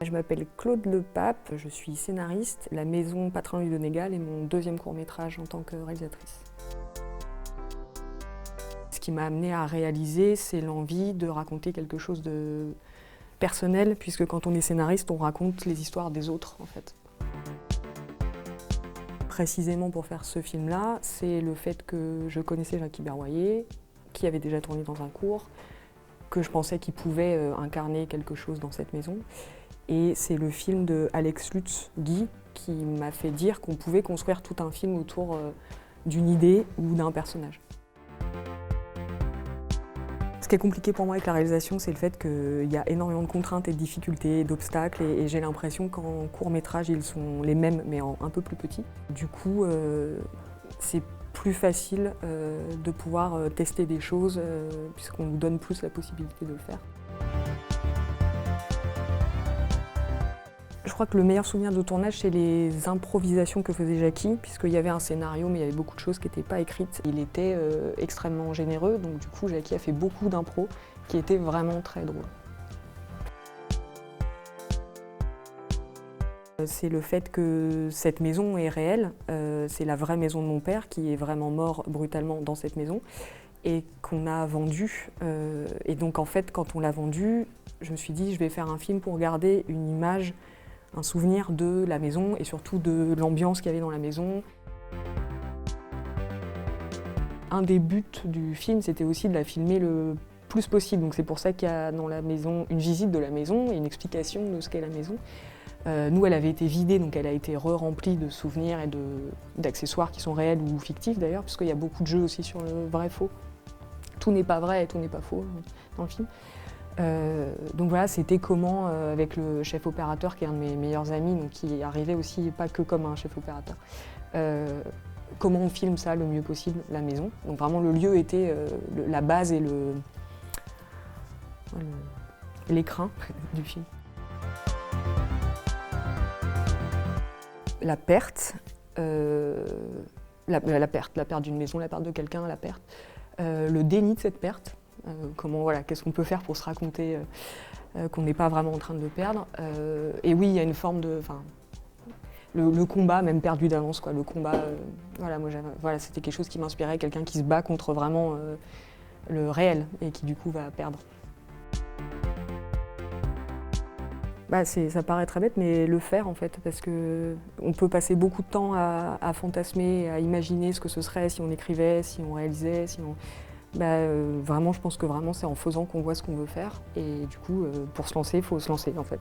Je m'appelle Claude Lepape, je suis scénariste. La maison Patrin de Donegal est mon deuxième court-métrage en tant que réalisatrice. Ce qui m'a amenée à réaliser, c'est l'envie de raconter quelque chose de personnel, puisque quand on est scénariste, on raconte les histoires des autres, en fait. Précisément pour faire ce film-là, c'est le fait que je connaissais Jackie Berroyer, qui avait déjà tourné dans un court, que je pensais qu'il pouvait incarner quelque chose dans cette maison. Et c'est le film de Alex Lutz, Guy, qui m'a fait dire qu'on pouvait construire tout un film autour d'une idée ou d'un personnage. Ce qui est compliqué pour moi avec la réalisation, c'est le fait qu'il y a énormément de contraintes et de difficultés, d'obstacles, et j'ai l'impression qu'en court-métrage, ils sont les mêmes, mais un peu plus petits. Du coup, c'est plus facile de pouvoir tester des choses, puisqu'on nous donne plus la possibilité de le faire. Je crois que le meilleur souvenir de tournage, c'est les improvisations que faisait Jackie, puisqu'il y avait un scénario, mais il y avait beaucoup de choses qui n'étaient pas écrites. Il était extrêmement généreux, donc du coup, Jackie a fait beaucoup d'impros qui étaient vraiment très drôles. C'est le fait que cette maison est réelle, c'est la vraie maison de mon père qui est vraiment mort brutalement dans cette maison et qu'on a vendue. Et donc en fait, quand on l'a vendue, je me suis dit je vais faire un film pour garder une image, un souvenir de la maison et surtout de l'ambiance qu'il y avait dans la maison. Un des buts du film, c'était aussi de la filmer le plus possible. Donc c'est pour ça qu'il y a dans la maison une visite de la maison et une explication de ce qu'est la maison. Nous, elle avait été vidée, donc elle a été re-remplie de souvenirs et d'accessoires qui sont réels ou fictifs d'ailleurs, puisqu'il y a beaucoup de jeux aussi sur le vrai-faux. Tout n'est pas vrai et tout n'est pas faux dans le film. Donc voilà, c'était comment, avec le chef opérateur qui est un de mes meilleurs amis, donc qui arrivait aussi pas que comme un chef opérateur, comment on filme ça le mieux possible, la maison. Donc vraiment le lieu était la base et l'écrin du film. La perte, la perte d'une maison, la perte de quelqu'un, la perte, le déni de cette perte. Qu'est-ce qu'on peut faire pour se raconter qu'on n'est pas vraiment en train de le perdre. Et oui, il y a une forme de... Le combat, même perdu d'avance, quoi. Le combat, c'était quelque chose qui m'inspirait, quelqu'un qui se bat contre vraiment le réel et qui du coup va perdre. Ça paraît très bête, mais le faire en fait, parce qu'on peut passer beaucoup de temps à fantasmer, à imaginer ce que ce serait si on écrivait, si on réalisait, si on... Vraiment, je pense que vraiment c'est en faisant qu'on voit ce qu'on veut faire. Et du coup, pour se lancer, il faut se lancer en fait.